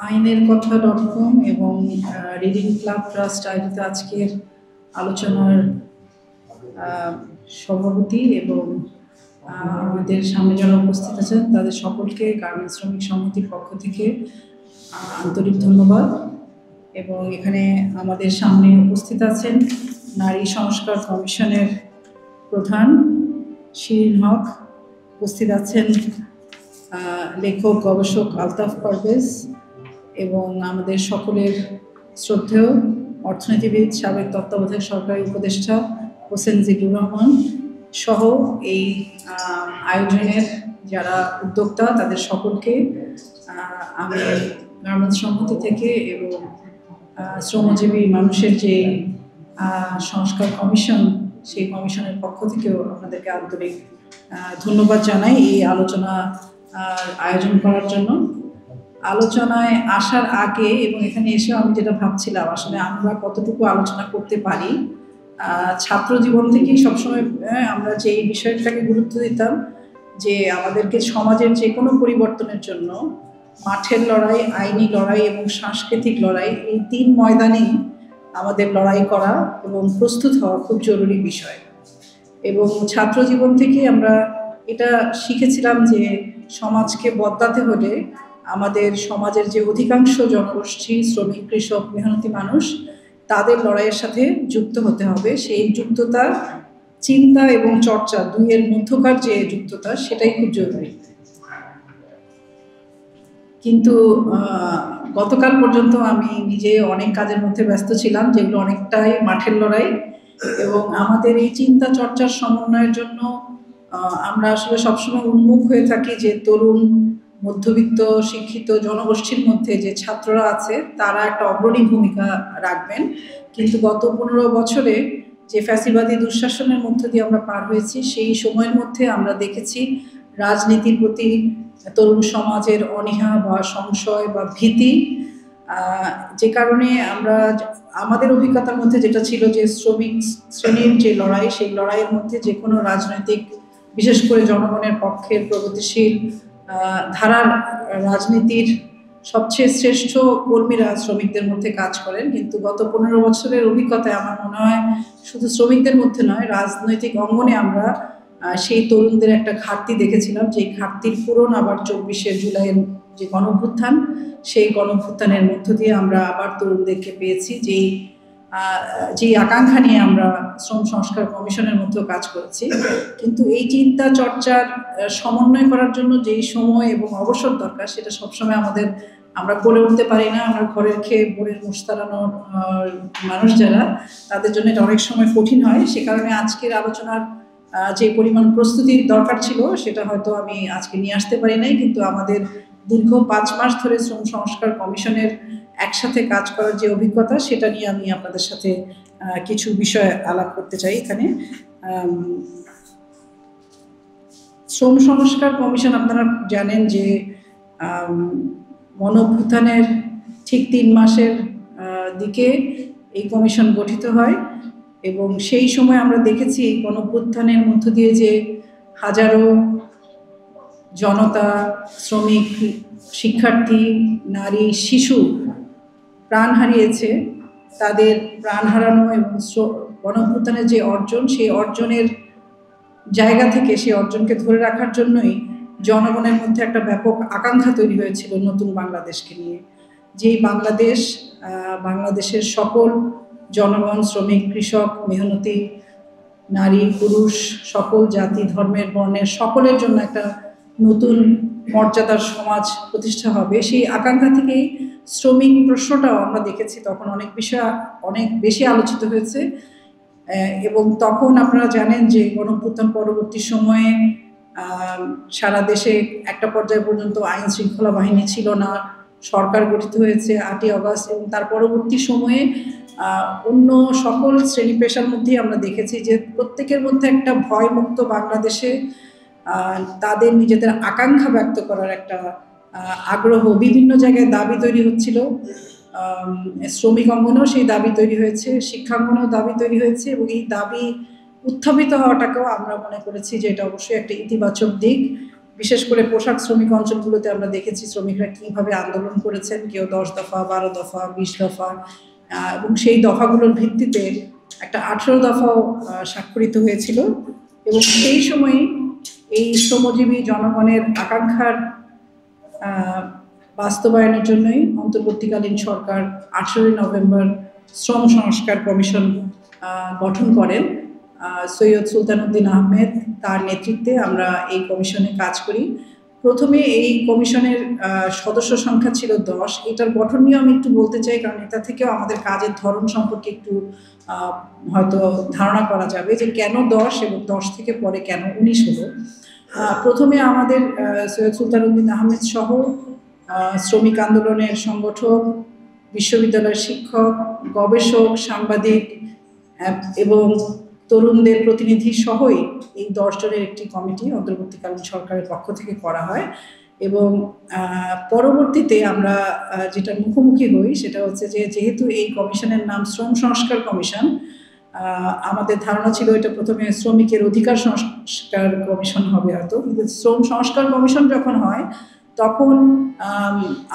আইনের কথা .com এবং রিডিং ক্লাব ট্রাস্ট আয়োজিত আজকের আলোচনার সভাপতি এবং আমাদের সামনে যারা উপস্থিত আছেন তাদের সকলকে গার্মেন্টস শ্রমিক সমিতির পক্ষ থেকে আন্তরিক ধন্যবাদ। এবং এখানে আমাদের সামনে উপস্থিত আছেন নারী সংস্কার কমিশনের প্রধান শিরিন হক, উপস্থিত আছেন লেখক গবেষক আলতাফ পারভেজ এবং আমাদের সকলের শ্রদ্ধেয় অর্থনীতিবিদ সাবেক তত্ত্বাবধায়ক সরকারি উপদেষ্টা হোসেন জিল্লুর রহমান সহ এই আয়োজনের যারা উদ্যোক্তা তাদের সকলকে আমি গার্মেন্টস সমিতি থেকে এবং শ্রমজীবী মানুষের যে সংস্কার কমিশন সেই কমিশনের পক্ষ থেকেও আপনাদেরকে আন্তরিক ধন্যবাদ জানাই এই আলোচনা আয়োজন করার জন্য। আলোচনায় আসার আগে এবং এখানে এসেও আমি যেটা ভাবছিলাম আসলে আমরা কতটুকু আলোচনা করতে পারি। ছাত্র জীবন থেকেই সবসময় আমরা যে এই বিষয়টাকে গুরুত্ব দিতাম যে আমাদেরকে সমাজের যে কোনো পরিবর্তনের জন্য মাঠের লড়াই, আইনি লড়াই এবং সাংস্কৃতিক লড়াই, এই তিন ময়দানেই আমাদের লড়াই করা এবং প্রস্তুত হওয়া খুব জরুরি বিষয়। এবং ছাত্র জীবন থেকে আমরা এটা শিখেছিলাম যে সমাজকে বদলাতে হলে আমাদের সমাজের যে অধিকাংশ জনগোষ্ঠী শ্রমিক, কৃষক, মেহনতি মানুষ তাদের লড়াইয়ের সাথে যুক্ত হতে হবে। সেই যুক্ততা চিন্তা এবং চর্চা দুইয়ের মধ্যকার যে যুক্ততা সেটাই খুব জরুরি। কিন্তু গতকাল পর্যন্ত আমি নিজে অনেক কাজের মধ্যে ব্যস্ত ছিলাম যেগুলো অনেকটাই মাঠের লড়াই, এবং আমাদের এই চিন্তা চর্চার সমন্বয়ের জন্য আমরা আসলে সবসময় উন্মুখ হয়ে থাকি যে তরুণ, মধ্যবিত্ত, শিক্ষিত জনগোষ্ঠীর মধ্যে যে ছাত্ররা আছে তারা একটা অগ্রণী ভূমিকা রাখবেন। কিন্তু গত 15 বছরে যে ফ্যাসিবাদী দুঃশাসনের মধ্য দিয়ে আমরা পার হয়েছি সেই সময়ের মধ্যে আমরা দেখেছি রাজনীতির প্রতি তরুণ সমাজের অনীহা বা সংশয় বা ভীতি, যে কারণে আমরা আমাদের অভিজ্ঞতার মধ্যে যেটা ছিল যে শ্রমিক শ্রেণীর যে লড়াই সেই লড়াইয়ের মধ্যে যে কোনো রাজনৈতিক, বিশেষ করে জনগণের পক্ষের প্রগতিশীল ধারার রাজনীতির সবচেয়ে শ্রেষ্ঠ কর্মীরা শ্রমিকদের মধ্যে কাজ করেন। কিন্তু গত 15 বছরের অভিজ্ঞতায় আমার মনে হয় শুধু শ্রমিকদের মধ্যে নয়, রাজনৈতিক অঙ্গনে আমরা সেই তরুণদের একটা ঘাটতি দেখেছিলাম, যে ঘাটতির পূরণ আবার 24শে জুলাইয়ের যে গণঅভ্যুত্থান সেই গণঅভ্যুত্থানের মধ্য দিয়ে আমরা আবার তরুণদেরকে পেয়েছি। যেই আকাঙ্ক্ষা নিয়ে আমরা শ্রম সংস্কার কমিশনের মধ্যেও কাজ করেছি। কিন্তু এই চিন্তা চর্চার সমন্বয় করার জন্য যেই সময় এবং অবসর দরকার সেটা সবসময় আমরা করে উঠতে পারি না। আমরা ঘরের খেয়ে বোরের মুস্তারানোর মানুষ যারা, তাদের জন্য এটা অনেক সময় কঠিন হয়। সে কারণে আজকের আলোচনার যে পরিমাণ প্রস্তুতির দরকার ছিল সেটা হয়তো আমি আজকে নিয়ে আসতে পারি নাই। কিন্তু আমাদের দীর্ঘ 5 মাস ধরে শ্রম সংস্কার কমিশনের একসাথে কাজ করার যে অভিজ্ঞতা সেটা নিয়ে আমি আপনাদের সাথে কিছু বিষয় আলাপ করতে চাই। এখানে শ্রম সংস্কার কমিশন আপনারা জানেন যে গণঅভ্যুত্থানের ঠিক 3 মাসের দিকে এই কমিশন গঠিত হয়। এবং সেই সময় আমরা দেখেছি গণঅভ্যুত্থানের মধ্য দিয়ে যে হাজারো জনতা, শ্রমিক, শিক্ষার্থী, নারী, শিশু প্রাণ হারিয়েছে। তাদের প্রাণ হারানো এবং গণঅভ্যুত্থানের যে অর্জন সেই অর্জনের জায়গা থেকে সেই অর্জনকে ধরে রাখার জন্যই জনগণের মধ্যে একটা ব্যাপক আকাঙ্ক্ষা তৈরি হয়েছিল নতুন বাংলাদেশকে নিয়ে। যেই বাংলাদেশের সকল জনগণ, শ্রমিক, কৃষক, মেহনতি, নারী, পুরুষ, সকল জাতি, ধর্মের, বর্ণের সকলের জন্য একটা নতুন মর্যাদার সমাজ প্রতিষ্ঠা হবে। সেই আকাঙ্ক্ষা থেকেই শ্রমিক প্রশ্নটাও আমরা দেখেছি তখন অনেক বেশি আলোচিত হয়েছে। এবং তখন আপনারা জানেন যে গণঅভ্যুত্থান পরবর্তী সময়ে সারা দেশে একটা পর্যায় পর্যন্ত আইন শৃঙ্খলা বাহিনী ছিল না, সরকার গঠিত হয়েছে 8ই আগস্ট। এবং তার পরবর্তী সময়ে অন্য সকল শ্রেণী পেশার মধ্যেই আমরা দেখেছি যে প্রত্যেকের মধ্যে একটা ভয়মুক্ত বাংলাদেশে তাদের নিজেদের আকাঙ্ক্ষা ব্যক্ত করার একটা আগ্রহ, বিভিন্ন জায়গায় দাবি তৈরি হচ্ছিল। শ্রমিক অঙ্গনেও সেই দাবি তৈরি হয়েছে, শিক্ষাঙ্গনেও দাবি তৈরি হয়েছে। এবং এই দাবি উত্থাপিত হওয়াটাকেও আমরা মনে করেছি যে এটা অবশ্যই একটা ইতিবাচক দিক। বিশেষ করে পোশাক শ্রমিক অঞ্চলগুলোতে আমরা দেখেছি শ্রমিকরা কীভাবে আন্দোলন করেছেন, কেউ 10 দফা, 12 দফা, 20 দফা, এবং সেই দফাগুলোর ভিত্তিতে একটা 18 দফাও স্বাক্ষরিত হয়েছিল। এবং সেই সময় এই শ্রমজীবী জনগণের আকাঙ্ক্ষার বাস্তবায়নের জন্যই অন্তর্বর্তীকালীন সরকার 18 নভেম্বর শ্রম সংস্কার কমিশন গঠন করেন। সৈয়দ সুলতানুদ্দিন আহমেদ তার নেতৃত্বে আমরা এই কমিশনে কাজ করি। প্রথমে এই কমিশনের সদস্য সংখ্যা ছিল 10। এটার গঠন নিয়ে আমি একটু বলতে চাই, কারণ এটা থেকেও আমাদের কাজের ধরন সম্পর্কে একটু হয়তো ধারণা করা যাবে যে কেন 10 এবং 10 থেকে পরে কেন 19 হলো। প্রথমে আমাদের সৈয়দ সুলতানুদ্দিন আহমেদ সহ শ্রমিক আন্দোলনের সংগঠক, বিশ্ববিদ্যালয়ের শিক্ষক, গবেষক, সাংবাদিক এবং তরুণদের প্রতিনিধি সহই এই 10 জনের একটি কমিটি অন্তর্বর্তীকালীন সরকারের পক্ষ থেকে করা হয়। এবং পরবর্তীতে আমরা যেটা মুখোমুখি হই সেটা হচ্ছে যে যেহেতু এই কমিশনের নাম শ্রম সংস্কার কমিশন, আমাদের ধারণা ছিল এটা প্রথমে শ্রমিকের অধিকার সংস্কার কমিশন হবে হয়তো, কিন্তু শ্রম সংস্কার কমিশন যখন হয় তখন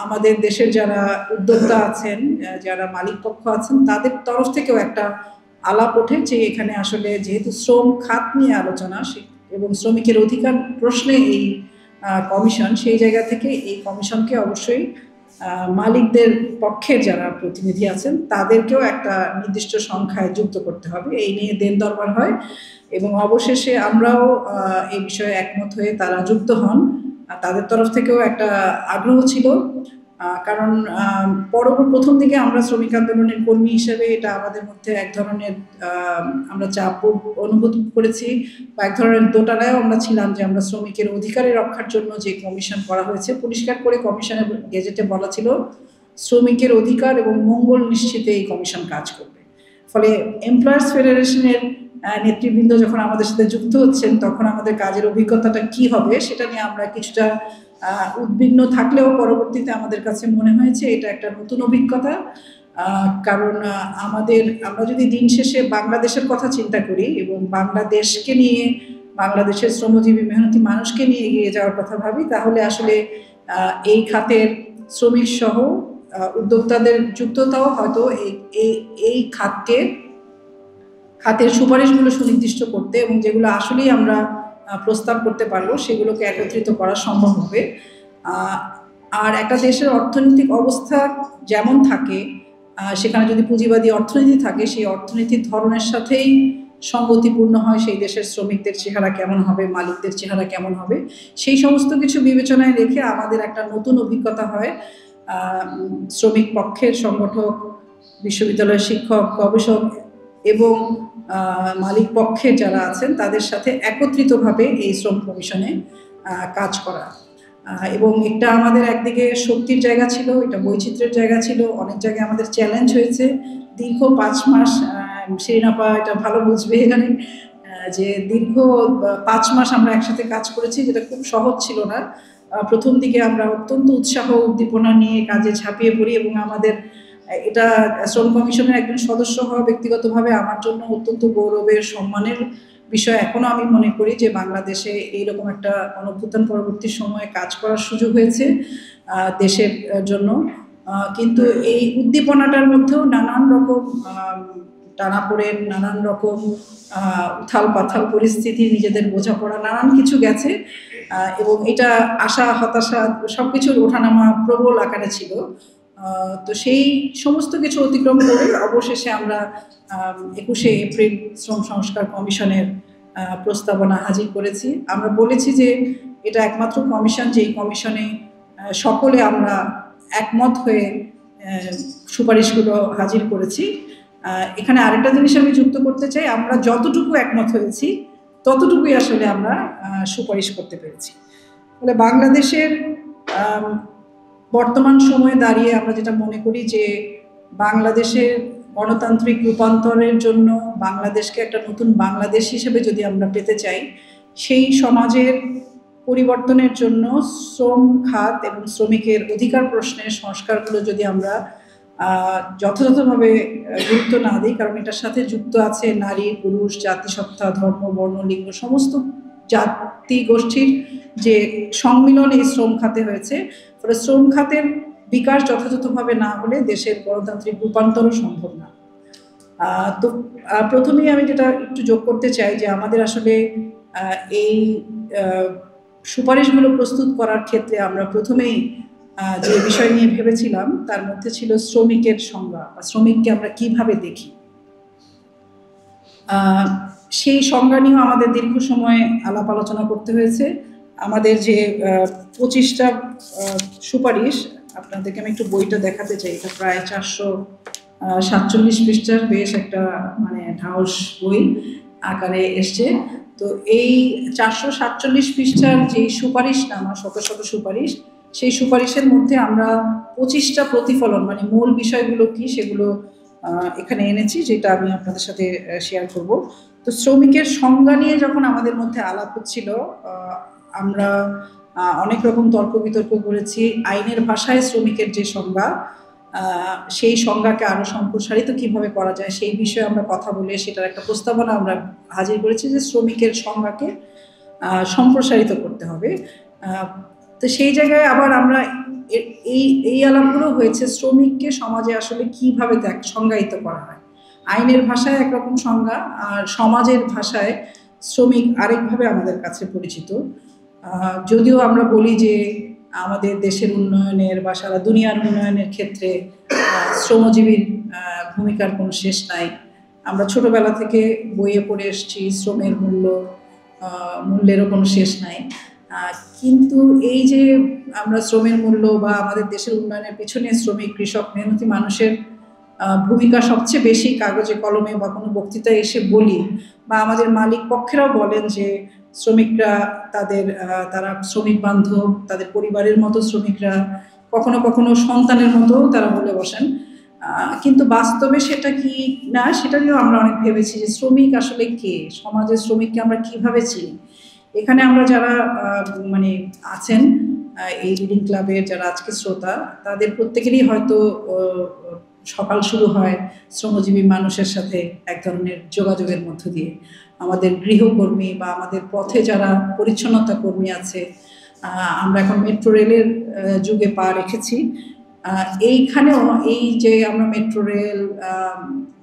আমাদের দেশের যারা উদ্যোক্তা আছেন, যারা মালিক পক্ষ আছেন, তাদের তরফ থেকেও একটা আলাপ ওঠে যে এখানে আসলে যেহেতু শ্রম খাত নিয়ে আলোচনা এবং শ্রমিকের অধিকার প্রশ্নে এই কমিশন, সেই জায়গা থেকে এই কমিশনকে অবশ্যই মালিকদের পক্ষের যারা প্রতিনিধি আছেন তাদেরকেও একটা নির্দিষ্ট সংখ্যায় যুক্ত করতে হবে। এই নিয়ে দেন দরবার হয় এবং অবশেষে আমরাও এই বিষয়ে একমত হয়ে তারা যুক্ত হন। তাদের তরফ থেকেও একটা আগ্রহ ছিল, কারণ প্রথম দিকে আমরা শ্রমিক আন্দোলনের কর্মী হিসেবে এটা আমাদের মধ্যে এক ধরনের আমরা চাপ অনুভব করেছি বা এক ধরনের দোটানায়ও আমরা ছিলাম যে আমরা শ্রমিকের অধিকারের রক্ষার জন্য যে কমিশন করা হয়েছে, পরিষ্কার করে কমিশনের গেজেটে বলা ছিল শ্রমিকের অধিকার এবং মঙ্গল নিশ্চিতে এই কমিশন কাজ করবে। ফলে এমপ্লয়ার্স ফেডারেশনের নেতৃবৃন্দ যখন আমাদের সাথে যুক্ত হচ্ছেন তখন আমাদের কাজের অভিজ্ঞতাটা কি হবে সেটা নিয়ে আমরা কিছুটা উদ্বিগ্ন থাকলেও পরবর্তীতে আমাদের কাছে মনে হয়েছে এটা একটা নতুন অভিজ্ঞতা। কারণ আমরা যদি দিন শেষে বাংলাদেশের কথা চিন্তা করি এবং বাংলাদেশকে নিয়ে, বাংলাদেশের শ্রমজীবী মেহনতি মানুষকে নিয়ে এগিয়ে যাওয়ার কথা ভাবি, তাহলে আসলে এই খাতের শ্রমিক সহ উদ্যোক্তাদের যুক্ততাও হয়তো এই খাতের সুপারিশগুলো সুনির্দিষ্ট করতে এবং যেগুলো আসলেই আমরা প্রস্তাব করতে পারবো সেগুলোকে একত্রিত করা সম্ভব হবে। আর একটা দেশের অর্থনৈতিক অবস্থা যেমন থাকে, সেখানে যদি পুঁজিবাদী অর্থনীতি থাকে, সেই অর্থনীতির ধরনের সাথেই সঙ্গতিপূর্ণ হয় সেই দেশের শ্রমিকদের চেহারা কেমন হবে, মালিকদের চেহারা কেমন হবে, সেই সমস্ত কিছু বিবেচনায় রেখে আমাদের একটা নতুন অভিজ্ঞতা হয় শ্রমিক পক্ষের সংগঠক, বিশ্ববিদ্যালয়ের শিক্ষক, গবেষক এবং মালিক পক্ষের যারা আছেন তাদের সাথে একত্রিতভাবে এই শ্রম কমিশনে কাজ করা। এবং এটা আমাদের একদিকে শক্তির জায়গা ছিল, এটা বৈচিত্র্যের জায়গা ছিল, অনেক জায়গায় আমাদের চ্যালেঞ্জ হয়েছে। দীর্ঘ 5 মাস, শিরিনাপা এটা ভালো বুঝবে এখানে, যে দীর্ঘ 5 মাস আমরা একসাথে কাজ করেছি, যেটা খুব সহজ ছিল না। প্রথম দিকে আমরা অত্যন্ত উৎসাহ উদ্দীপনা নিয়ে কাজে ঝাঁপিয়ে পড়ি এবং আমাদের এটা শ্রম কমিশনের একজন সদস্য হওয়া ব্যক্তিগতভাবে আমার জন্য অত্যন্ত গৌরবের, সম্মানের বিষয়। এখনো আমি মনে করি যে বাংলাদেশে এইরকম একটা গণঅভ্যুত্থান পরবর্তী সময়ে কাজ করার সুযোগ হয়েছে দেশের জন্য। কিন্তু এই উদ্দীপনাটার মধ্যেও নানান রকম টানাপোড়েন, নানান রকম উথাল পাথাল পরিস্থিতি, নিজেদের বোঝাপড়া, নানান কিছু গেছে এবং এটা আশা হতাশা সবকিছুর ওঠানামা প্রবল আকারে ছিল। তো সেই সমস্ত কিছু অতিক্রম করে অবশেষে আমরা 21শে এপ্রিল শ্রম সংস্কার কমিশনের প্রস্তাবনা হাজির করেছি। আমরা বলেছি যে এটা একমাত্র কমিশন যেই কমিশনে সকলে আমরা একমত হয়ে সুপারিশগুলো হাজির করেছি। এখানে আরেকটা জিনিস আমি যুক্ত করতে চাই, আমরা যতটুকু একমত হয়েছি ততটুকুই আসলে আমরা সুপারিশ করতে পেরেছি। ফলে বাংলাদেশের বর্তমান সময়ে দাঁড়িয়ে আমরা যেটা মনে করি যে বাংলাদেশের গণতান্ত্রিক রূপান্তরের জন্য বাংলাদেশকে একটা নতুন বাংলাদেশ হিসেবে যদি আমরা পেতে চাই, সেই সমাজের পরিবর্তনের জন্য শ্রম খাত এবং শ্রমিকের অধিকার প্রশ্নের সংস্কারগুলো যদি আমরা যথাযথভাবে গুরুত্ব না দিই, কারণ এটার সাথে যুক্ত আছে নারী, পুরুষ, জাতিসত্তা, ধর্ম, বর্ণ, লিঙ্গ, সমস্ত জাতি গোষ্ঠীর যে সংমিলন এই শ্রম খাতে হয়েছে। ফলে শ্রম খাতের বিকাশ যথাযথভাবে না হলে দেশের গণতান্ত্রিক রূপান্তরও সম্ভব না। তো প্রথমেই আমি যেটা একটু যোগ করতে চাই যে আমাদের আসলে এই সুপারিশগুলো প্রস্তুত করার ক্ষেত্রে আমরা প্রথমেই যে বিষয় নিয়ে ভেবেছিলাম তার মধ্যে ছিল শ্রমিকের সংজ্ঞা বা শ্রমিককে আমরা কিভাবে দেখি। সেই সংজ্ঞা নিয়েও আমাদের দীর্ঘ সময় আলাপ আলোচনা করতে হয়েছে। আমাদের যে 25টা সুপারিশ, আপনাদেরকে আমি একটু বইটা দেখাতে চাই। এটা প্রায় 447 পৃষ্ঠার বেশ একটা মানে ঢাউস বই আকারে এসছে। তো এই 447 পৃষ্ঠার যে সুপারিশনামা, শত শত সুপারিশ, সেই সুপারিশের মধ্যে আমরা 25টা প্রতিফলন মানে মূল বিষয়গুলো কি সেগুলো এখানে এনেছি, যেটা আমি আপনাদের সাথে শেয়ার করব। তো শ্রমিকের সংজ্ঞা নিয়ে যখন আমাদের মধ্যে আলাপ হচ্ছিল, আমরা অনেক রকম তর্ক বিতর্ক করেছি। আইনের ভাষায় শ্রমিকের যে সংজ্ঞা, সেই সংজ্ঞাকে আরো সম্প্রসারিত কিভাবে করা যায় সেই বিষয়ে আমরা কথা বলে সেটার একটা প্রস্তাবনা আমরা হাজির করেছি যে শ্রমিকের সংজ্ঞাকে সম্প্রসারিত করতে হবে। তো সেই জায়গায় আবার আমরা এই আলাপগুলো হয়েছে শ্রমিককে সমাজে আসলে কিভাবে সংজ্ঞায়িত করা হয়। আইনের ভাষায় একরকম সংজ্ঞা, আর সমাজের ভাষায় শ্রমিক আরেকভাবে আমাদের কাছে পরিচিত। যদিও আমরা বলি যে আমাদের দেশের উন্নয়নের বা সারা দুনিয়ার উন্নয়নের ক্ষেত্রে শ্রমজীবীর ভূমিকার কোনো শেষ নাই। আমরা ছোটবেলা থেকে বইয়ে পড়ে এসেছি শ্রমের মূল্যেরও কোনো শেষ নাই। কিন্তু এই যে আমরা শ্রমের মূল্য বা আমাদের দেশের উন্নয়নের পিছনে শ্রমিক, কৃষক, মেহনতি মানুষের ভূমিকা সবচেয়ে বেশি কাগজে কলমে বা কোনো বক্তৃতায় এসে বলি, বা আমাদের মালিক পক্ষেরাও বলেন যে শ্রমিকরা তারা শ্রমিক বান্ধব, তাদের পরিবারের মতো শ্রমিকরা, কখনো কখনো সন্তানের মতো তারা বলে বসেন। কিন্তু বাস্তবে সেটা কি না সেটা নিয়েও আমরা অনেক ভেবেছি যে শ্রমিক আসলে কে, সমাজের শ্রমিককে আমরা কিভাবে চিনি। এখানে আমরা যারা মানে আছেন এই রিডিং ক্লাবের যারা আজকে শ্রোতা, তাদের প্রত্যেকেরই হয়তো সকাল শুরু হয় শ্রমজীবী মানুষের সাথে এক ধরনের যোগাযোগের মধ্য দিয়ে। আমাদের গৃহকর্মী বা আমাদের পথে যারা পরিচ্ছন্নতা কর্মী আছে, আমরা এখন মেট্রো রেলের যুগে পা রেখেছি। এইখানেও এই যে আমরা মেট্রো রেল,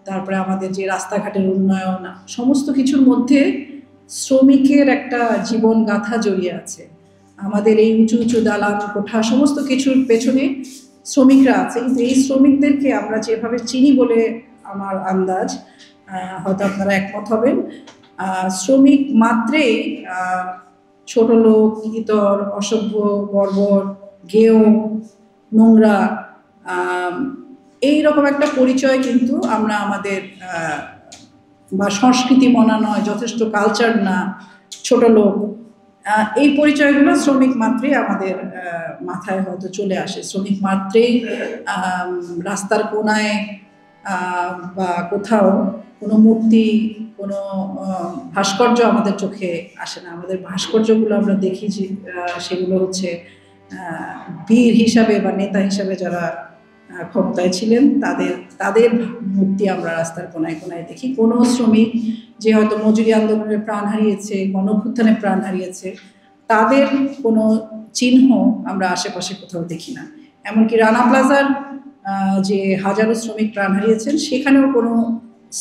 তারপরে আমাদের যে রাস্তাঘাটের উন্নয়ন, সমস্ত কিছুর মধ্যে শ্রমিকের একটা জীবন গাথা জড়িয়ে আছে। আমাদের এই উঁচু উঁচু দালান কোঠা সমস্ত কিছুর পেছনে শ্রমিকরা আছে। কিন্তু এই শ্রমিকদেরকে আমরা যেভাবে চিনি বলে আমার আন্দাজ, হয়তো আপনারা একমত হবেন, শ্রমিক মাত্রেই ছোট লোক, ইতর, অসভ্য, বর্বর, গেঁয়ো, নোংরা, এইরকম একটা পরিচয় কিন্তু আমরা আমাদের বা সংস্কৃতি মনা নয়, যথেষ্ট কালচার না, ছোট লোক, এই পরিচয়গুলো শ্রমিক মাত্রেই আমাদের মাথায় হয়তো চলে আসে। শ্রমিক মাত্রেই রাস্তার কোনায় বা কোথাও কোনো মূর্তি, কোনো ভাস্কর্য আমাদের চোখে আসে না। আমাদের ভাস্কর্যগুলো আমরা দেখি যে সেগুলো হচ্ছে বীর হিসাবে বা নেতা হিসাবে যারা ক্ষমতায় ছিলেন তাদের মূর্তি আমরা রাস্তার কোনায় কোনায় দেখি। কোনো শ্রমিক যে হয়তো মজুরি আন্দোলনে প্রাণ হারিয়েছে, গণঅভ্যুত্থানে প্রাণ হারিয়েছে, তাদের কোনো চিহ্ন আমরা আশেপাশে কোথাও দেখি না। এমনকি রানা প্লাজার যে হাজারো শ্রমিক প্রাণ হারিয়েছেন, সেখানেও কোনো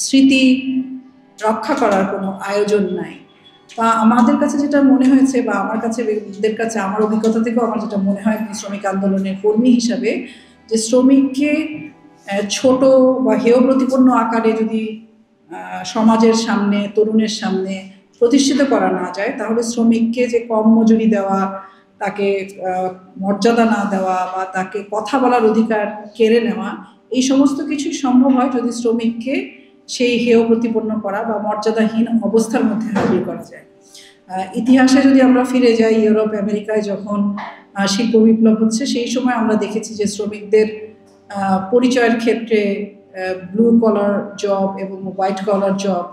স্মৃতি রক্ষা করার কোনো আয়োজন নাই। তা আমাদের কাছে যেটা মনে হয়েছে, বা আমার কাছে, ব্যক্তিদের কাছে, আমার অভিজ্ঞতা থেকেও আমার যেটা মনে হয় শ্রমিক আন্দোলনের কর্মী হিসাবে, যে শ্রমিককে ছোট বা হেয় প্রতিপন্ন আকারে যদি সমাজের সামনে, তরুণের সামনে প্রতিষ্ঠিত করা না যায়, তাহলে শ্রমিককে যে কম মজুরি দেওয়া, তাকে মর্যাদা না দেওয়া বা তাকে কথা বলার অধিকার কেড়ে নেওয়া, এই সমস্ত কিছুই সম্ভব হয় যদি শ্রমিককে সেই হেয় প্রতিপন্ন করা বা মর্যাদাহীন অবস্থার মধ্যে হাজির করা যায়। ইতিহাসে যদি আমরা ফিরে যাই, ইউরোপ আমেরিকায় যখন শিল্প বিপ্লব হচ্ছে, সেই সময় আমরা দেখেছি যে শ্রমিকদের পরিচয়ের ক্ষেত্রে ব্লু কলার জব এবং হোয়াইট কলার জব,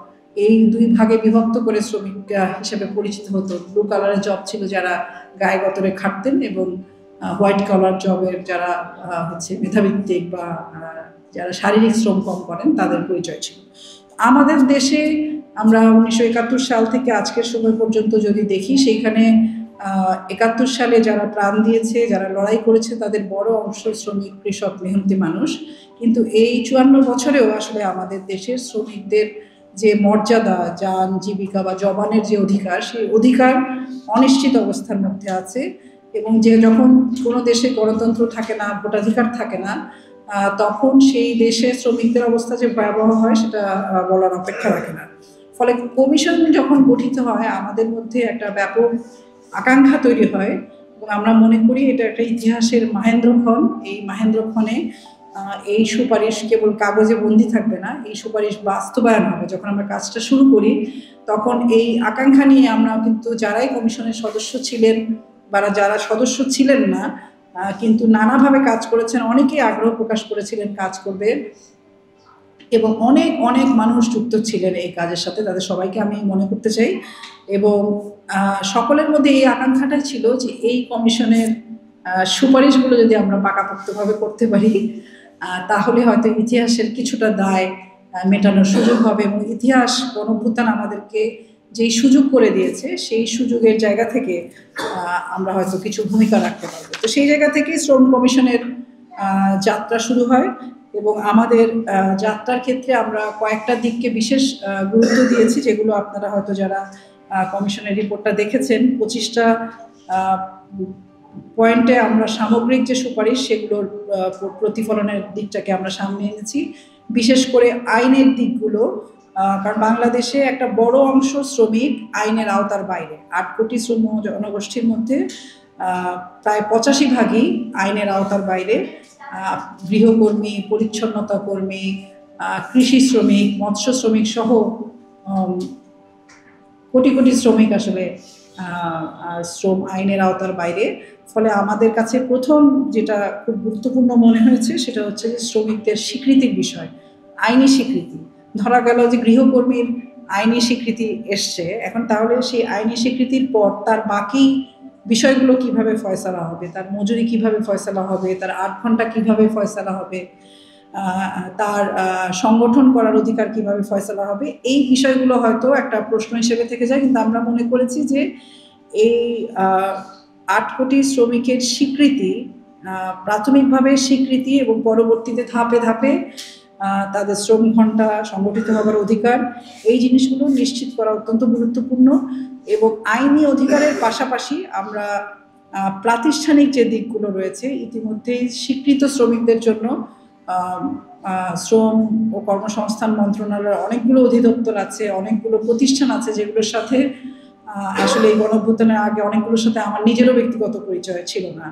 এই দুই ভাগে বিভক্ত করে শ্রমিক হিসেবে পরিচিত হতো। ব্লু কালারের জব ছিল যারা গায়ে গতরে খাটতেন, এবং হোয়াইট কলার জবের যারা হচ্ছে মেধাভিত্তিক বা যারা শারীরিক শ্রম কম করেন তাদের পরিচয় ছিল। আমাদের দেশে আমরা 1971 সাল থেকে আজকের সময় পর্যন্ত যদি দেখি, সেইখানে 71 সালে যারা প্রাণ দিয়েছে, যারা লড়াই করেছে, তাদের বড় অংশ শ্রমিক, কৃষক, মেহনতি মানুষ। কিন্তু এই 54 বছরেও আসলে আমাদের দেশের শ্রমিকদের যে মর্যাদা, যান, জীবিকা বা জবানের যে অধিকার, সেই অধিকার অনিশ্চিত অবস্থার মধ্যে আছে। এবং যে যখন কোনো দেশে গণতন্ত্র থাকে না, ভোটাধিকার থাকে না, তখন সেই দেশে শ্রমিকদের অবস্থা যে ভয়াবহ হয় সেটা বলার অপেক্ষা রাখে না। ফলে কমিশন যখন গঠিত হয়, আমাদের মধ্যে একটা ব্যাপক আকাঙ্ক্ষা তৈরি হয় এবং আমরা মনে করি এটা একটা ইতিহাসের মাহেন্দ্রক্ষণ। এই মাহেন্দ্রক্ষণে এই সুপারিশ কেবল কাগজে বন্দি থাকবে না, এই সুপারিশ বাস্তবায়ন হবে। যখন আমরা কাজটা শুরু করি তখন এই আকাঙ্ক্ষা নিয়ে আমরা কিন্তু যারাই কমিশনের সদস্য ছিলেন বা যারা সদস্য ছিলেন না কিন্তু নানাভাবে কাজ করেছেন, অনেকেই আগ্রহ প্রকাশ করেছিলেন কাজ করবে এবং অনেক অনেক মানুষ যুক্ত ছিলেন এই কাজের সাথে, তাদের সবাইকে আমি মনে করতে চাই। এবং সকলের মধ্যে এই আকাঙ্ক্ষাটাই ছিল যে এই কমিশনের সুপারিশগুলো যদি আমরা পাকাপোক্তভাবে করতে পারি তাহলে হয়তো ইতিহাসের কিছুটা দায় মেটানোর সুযোগ হবে এবং ইতিহাস গণঅভ্যুত্থান আমাদেরকে যেই সুযোগ করে দিয়েছে সেই সুযোগের জায়গা থেকে আমরা হয়তো কিছু ভূমিকা রাখতে পারবো। তো সেই জায়গা থেকে শ্রম কমিশনের যাত্রা শুরু হয় এবং আমাদের যাত্রার ক্ষেত্রে আমরা কয়েকটা দিককে বিশেষ গুরুত্ব দিয়েছি, যেগুলো আপনারা হয়তো যারা কমিশনের রিপোর্টটা দেখেছেন 25টা পয়েন্টে আমরা সামগ্রিক যে সুপারিশ সেগুলোর প্রতিফলনের দিকটাকে আমরা সামনে এনেছি। বিশেষ করে আইনের দিকগুলো, কারণ বাংলাদেশে একটা বড় অংশ শ্রমিক আইনের আওতার বাইরে। 8 কোটি শ্রম জনগোষ্ঠীর মধ্যে প্রায় 85% আইনের আওতার বাইরে। গৃহকর্মী, পরিচ্ছন্নতা কর্মী, কৃষি শ্রমিক, মৎস্য শ্রমিক সহ কোটি কোটি শ্রমিক আসলে শ্রম আইনের আওতার বাইরে। ফলে আমাদের কাছে প্রথম যেটা খুব গুরুত্বপূর্ণ মনে হয়েছে সেটা হচ্ছে যে শ্রমিকদের স্বীকৃতির বিষয়, আইনি স্বীকৃতি। ধরা গেল যে গৃহকর্মীর আইনি স্বীকৃতি এসছে, এখন তাহলে সেই আইনি স্বীকৃতির পর তার বাকি বিষয়গুলো কিভাবে ফয়সালা হবে, তার মজুরি কিভাবে ফয়সালা হবে, তার 8 ঘন্টা কিভাবে ফয়সালা হবে, তার সংগঠন করার অধিকার কিভাবে ফয়সালা হবে, এই বিষয়গুলো হয়তো একটা প্রশ্ন হিসেবে থেকে যায়। কিন্তু আমরা মনে করেছি যে এই 8 কোটি শ্রমিকের স্বীকৃতি, প্রাথমিকভাবে স্বীকৃতি এবং পরবর্তীতে ধাপে ধাপে তাদের শ্রম ঘন্টা, সংগঠিত হবার অধিকার, এই জিনিসগুলো নিশ্চিত করা অত্যন্ত গুরুত্বপূর্ণ। এবং আইনি অধিকারের পাশাপাশি আমরা প্রাতিষ্ঠানিক যে দিকগুলো রয়েছে, ইতিমধ্যেই স্বীকৃত শ্রমিকদের জন্য শ্রম ও কর্মসংস্থান মন্ত্রণালয়ের অনেকগুলো অধিদপ্তর আছে, অনেকগুলো প্রতিষ্ঠান আছে যেগুলোর সাথে আসলে এই গণঅভ্যুত্থানের আগে অনেকগুলোর সাথে আমার নিজেরও ব্যক্তিগত পরিচয় ছিল না।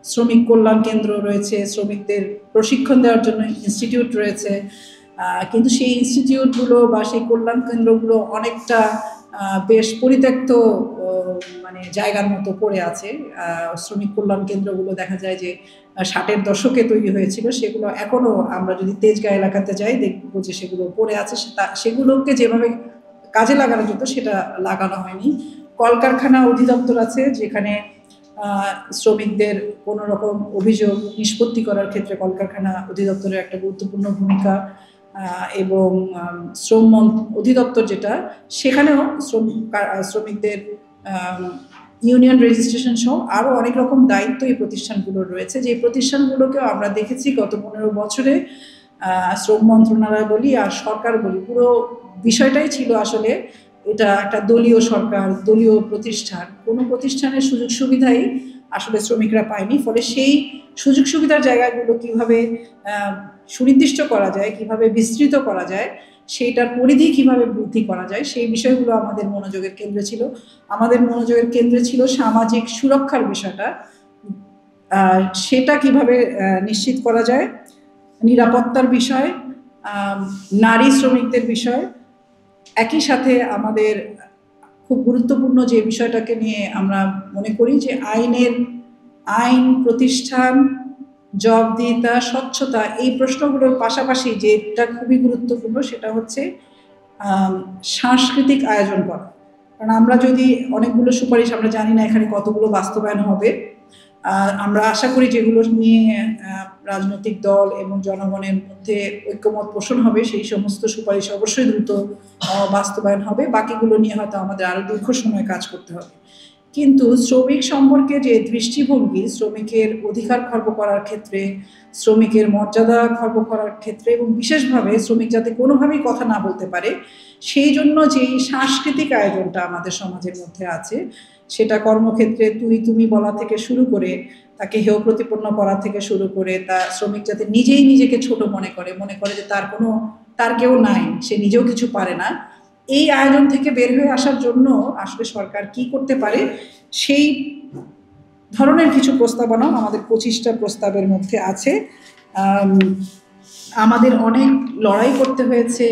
শ্রমিক কল্যাণ কেন্দ্র রয়েছে, শ্রমিকদের প্রশিক্ষণ দেওয়ার জন্য ইনস্টিটিউট রয়েছে, কিন্তু সেই ইনস্টিটিউটগুলো বা সেই কল্যাণ কেন্দ্রগুলো অনেকটা বেশ পরিত্যক্ত মানে জায়গার মতো পড়ে আছে। শ্রমিক কল্যাণ কেন্দ্রগুলো দেখা যায় যে 60-এর দশকে তৈরি হয়েছিল, সেগুলো এখনও আমরা যদি তেজগাঁ এলাকাতে যাই দেখবো যে সেগুলো পড়ে আছে। সেগুলোকে যেভাবে কাজে লাগানো যেত সেটা লাগানো হয়নি। কলকারখানা অধিদপ্তর আছে যেখানে শ্রমিকদের কোনো রকম অভিযোগ নিষ্পত্তি করার ক্ষেত্রে কলকারখানা অধিদপ্তরের একটা গুরুত্বপূর্ণ ভূমিকা। এবং শ্রম অধিদপ্তর যেটা, সেখানেও শ্রমিকদের ইউনিয়ন রেজিস্ট্রেশন সহ আরও অনেক রকম দায়িত্ব এই প্রতিষ্ঠানগুলোর রয়েছে, যে প্রতিষ্ঠানগুলোকেও আমরা দেখেছি গত 15 বছরে শ্রম মন্ত্রণালয় বলি আর সরকার বলি, পুরো বিষয়টাই ছিল আসলে এটা একটা দলীয় সরকার, দলীয় প্রতিষ্ঠান। কোনো প্রতিষ্ঠানের সুযোগ সুবিধাই আসলে শ্রমিকরা পায়নি। ফলে সেই সুযোগ সুবিধার জায়গাগুলো কিভাবে সুনির্দিষ্ট করা যায়, কিভাবে বিস্তৃত করা যায়, সেইটার পরিধি কিভাবে বৃদ্ধি করা যায়, সেই বিষয়গুলো আমাদের মনোযোগের কেন্দ্রে ছিল। আমাদের মনোযোগের কেন্দ্রে ছিল সামাজিক সুরক্ষার বিষয়টা, সেটা কিভাবে নিশ্চিত করা যায়, নিরাপত্তার বিষয়, নারী শ্রমিকদের বিষয়। একই সাথে আমাদের খুব গুরুত্বপূর্ণ যে বিষয়টাকে নিয়ে আমরা মনে করি যে আইন প্রতিষ্ঠান, জবাবদিহিতা, স্বচ্ছতা, এই প্রশ্নগুলোর পাশাপাশি যেটা খুবই গুরুত্বপূর্ণ সেটা হচ্ছে সাংস্কৃতিক আয়োজন করা। কারণ আমরা যদি অনেকগুলো সুপারিশ, আমরা জানি না এখানে কতগুলো বাস্তবায়ন হবে, আমরা আশা করি যেগুলো নিয়ে রাজনৈতিক দল এবং জনগণের মধ্যে ঐক্যমত পোষণ হবে সেই সমস্ত সুপারিশ অবশ্যই দ্রুত বাস্তবায়ন হবে। বাকিগুলো নিয়ে হয়তো আমাদের আরও দীর্ঘ সময় কাজ করতে হবে। কিন্তু শ্রমিক সম্পর্কে যে দৃষ্টিভঙ্গি, শ্রমিকের অধিকার খর্ব করার ক্ষেত্রে, শ্রমিকের মর্যাদা খর্ব করার ক্ষেত্রে এবং বিশেষভাবে শ্রমিক যাতে কোনোভাবেই কথা না বলতে পারে সেই জন্য যেই সাংস্কৃতিক আয়োজনটা আমাদের সমাজের মধ্যে আছে, সেটা কর্মক্ষেত্রে তুই তুমি বলা থেকে শুরু করে তাকে হেয় প্রতিপন্ন করা থেকে শুরু করে তা শ্রমিক যাতে নিজেই নিজেকে ছোট মনে করে যে তার কেউ নাই, সে নিজেও কিছু পারে না, এই আয়োজন থেকে বের হয়ে আসার জন্য আসলে সরকার কি করতে পারে সেই ধরনের কিছু প্রস্তাবনা আমাদের 25টা প্রস্তাবের মধ্যে আছে। আমাদের অনেক লড়াই করতে হয়েছে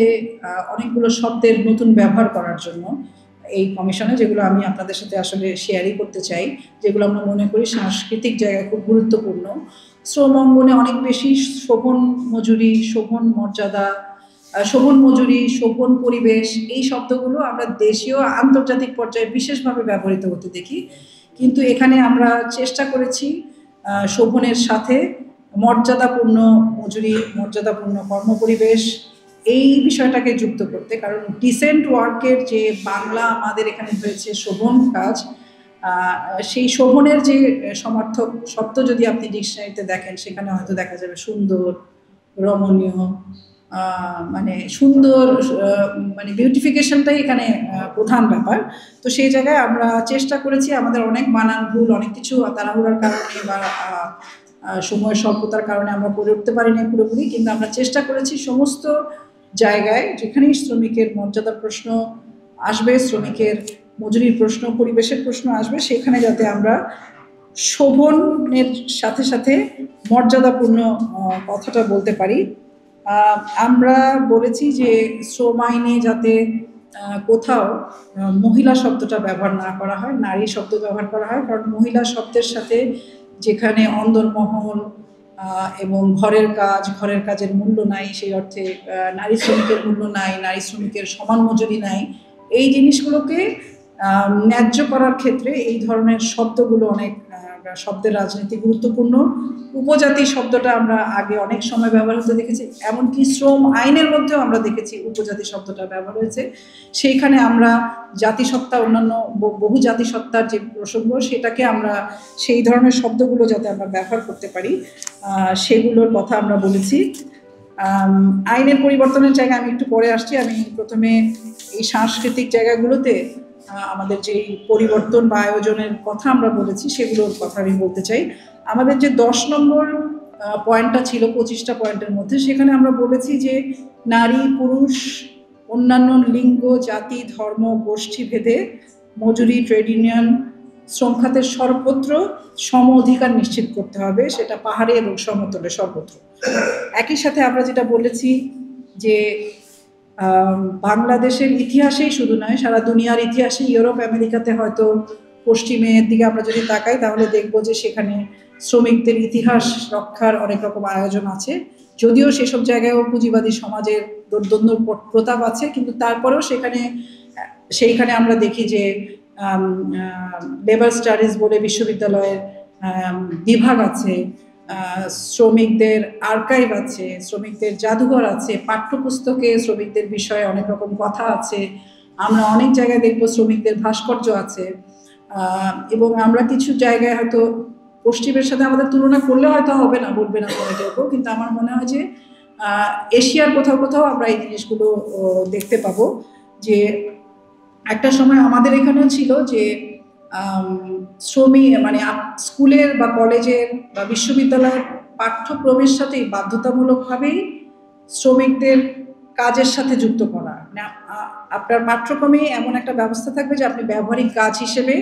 অনেকগুলো শব্দের নতুন ব্যবহার করার জন্য এই কমিশনে, যেগুলো আমি আপনাদের সাথে আসলে শেয়ারই করতে চাই, যেগুলো আমরা মনে করি সাংস্কৃতিক জায়গায় খুব গুরুত্বপূর্ণ। শ্রম অঙ্গনে অনেক বেশি শোভন মজুরি, শোভন মর্যাদা, শোভন মজুরি, শোভন পরিবেশ, এই শব্দগুলো আমরা দেশীয় আন্তর্জাতিক পর্যায়ে বিশেষভাবে ব্যবহৃত হতে দেখি, কিন্তু এখানে আমরা চেষ্টা করেছি শোভনের সাথে মর্যাদাপূর্ণ মজুরি, মর্যাদাপূর্ণ কর্মপরিবেশ এই বিষয়টাকে যুক্ত করতে। কারণ ডিসেন্ট ওয়ার্কের যে বাংলা আমাদের এখানে হয়েছে শোভন কাজ, সেই শোভনের যে সমার্থক শব্দ যদি আপনি ডিকশনারিতে দেখেন সেখানে হয়তো দেখা যাবে সুন্দর, রমণীয়, মানে সুন্দর, মানে বিউটিফিকেশনটাই এখানে প্রধান ব্যাপার। তো সেই জায়গায় আমরা চেষ্টা করেছি, আমাদের অনেক বানান ভুল, অনেক কিছু তাড়াহুড়ার কারণে বা সময় স্বল্পতার কারণে আমরা করে উঠতে পারিনি পুরোপুরি, কিন্তু আমরা চেষ্টা করেছি সমস্ত জায়গায় যেখানেই শ্রমিকের মর্যাদার প্রশ্ন আসবে, শ্রমিকের মজুরির প্রশ্ন, পরিবেশের প্রশ্ন আসবে, সেখানে যাতে আমরা শোভনের সাথে সাথে মর্যাদাপূর্ণ কথাটা বলতে পারি। আমরা বলেছি যে শ্রম আইনে যাতে কোথাও মহিলা শব্দটা ব্যবহার না করা হয়, নারী শব্দ ব্যবহার করা হয়, কারণ মহিলা শব্দের সাথে যেখানে অন্দরমহল এবং ঘরের কাজের মূল্য নাই, সেই অর্থে নারী শ্রমিকের মূল্য নাই, নারী শ্রমিকের সমান মজুরি নাই, এই জিনিসগুলোকে ন্যায্য করার ক্ষেত্রে এই ধরনের শব্দগুলো অনেক শব্দের রাজনীতি গুরুত্বপূর্ণ। উপজাতি শব্দটা আমরা আগে অনেক সময় ব্যবহার হতে দেখেছি, এমনকি শ্রম আইনের মধ্যেও আমরা দেখেছি উপজাতি শব্দটা ব্যবহার হয়েছে। সেইখানে আমরা জাতিসত্তা, অন্যান্য বহু জাতিসত্তার যে প্রসঙ্গ, সেটাকে আমরা সেই ধরনের শব্দগুলো যাতে আমরা ব্যবহার করতে পারি সেগুলোর কথা আমরা বলেছি। আইনের পরিবর্তনের জায়গায় আমি একটু পরে আসছি, আমি প্রথমে এই সাংস্কৃতিক জায়গাগুলোতে আমাদের যে পরিবর্তন বা আয়োজনের কথা আমরা বলেছি সেগুলোর কথা আমি বলতে চাই। আমাদের যে 10 নম্বর পয়েন্টটা ছিল 25টা পয়েন্টের মধ্যে, সেখানে আমরা বলেছি যে নারী পুরুষ অন্যান্য লিঙ্গ জাতি ধর্ম গোষ্ঠী ভেদে মজুরি, ট্রেড ইউনিয়ন, শ্রম খাতের সর্বত্র সম অধিকার নিশ্চিত করতে হবে, সেটা পাহাড়ে এবং সমতলে সর্বত্র। একই সাথে আমরা যেটা বলেছি যে বাংলাদেশের ইতিহাসেই শুধু নয়, সারা দুনিয়ার ইতিহাসে, ইউরোপ আমেরিকাতে হয়তো পশ্চিমের দিকে আমরা যদি তাকাই তাহলে দেখবো যে সেখানে শ্রমিকদের ইতিহাস রক্ষার অনেক রকম আয়োজন আছে, যদিও সেসব জায়গায়ও পুঁজিবাদী সমাজের দোর্দণ্ড প্রতাপ আছে, কিন্তু তারপরেও সেইখানে আমরা দেখি যে লেবার স্টাডিজ বলে বিশ্ববিদ্যালয়ের বিভাগ আছে, শ্রমিকদের আর্কাইভ আছে, শ্রমিকদের জাদুঘর আছে, পাঠ্যপুস্তকে শ্রমিকদের বিষয়ে অনেক রকম কথা আছে, আমরা অনেক জায়গায় দেখবো শ্রমিকদের ভাস্কর্য আছে, এবং আমরা কিছু জায়গায় হয়তো পশ্চিমের সাথে আমাদের তুলনা করলে হয়তো হবে না, বলবে না কোনো কেউ, কিন্তু আমার মনে হয় যে এশিয়ার কোথাও কোথাও আমরা এই জিনিসগুলো দেখতে পাবো। যে একটা সময় আমাদের এখানেও ছিল যে শ্রমিক মানে স্কুলের বা কলেজের বা বিশ্ববিদ্যালয়ের পাঠ্যক্রমের সাথেই বাধ্যতামূলকভাবেই শ্রমিকদের কাজের সাথে যুক্ত করা, আপনার পাঠ্যক্রমে এমন একটা ব্যবস্থা থাকবে যে আপনি ব্যবহারিক কাজ হিসেবে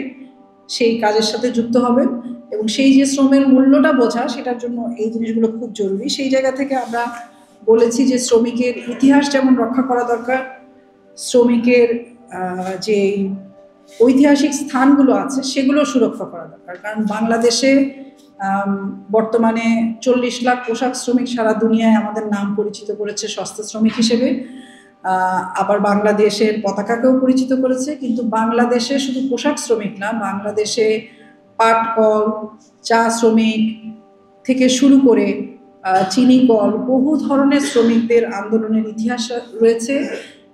সেই কাজের সাথে যুক্ত হবেন, এবং সেই যে শ্রমের মূল্যটা বোঝা, সেটার জন্য এই জিনিসগুলো খুব জরুরি। সেই জায়গা থেকে আমরা বলেছি যে শ্রমিকের ইতিহাস যেমন রক্ষা করা দরকার, শ্রমিকের যে ঐতিহাসিক স্থানগুলো আছে সেগুলো সুরক্ষা করা দরকার। কারণ বাংলাদেশে বর্তমানে 40 লাখ পোশাক শ্রমিক সারা দুনিয়ায় আমাদের নাম পরিচিত করেছে সস্তা শ্রমিক হিসেবে, আবার বাংলাদেশের পতাকাকেও পরিচিত করেছে, কিন্তু বাংলাদেশে শুধু পোশাক শ্রমিক না, বাংলাদেশে পাটকল, চা শ্রমিক থেকে শুরু করে চিনি কল, বহু ধরনের শ্রমিকদের আন্দোলনের ইতিহাস রয়েছে,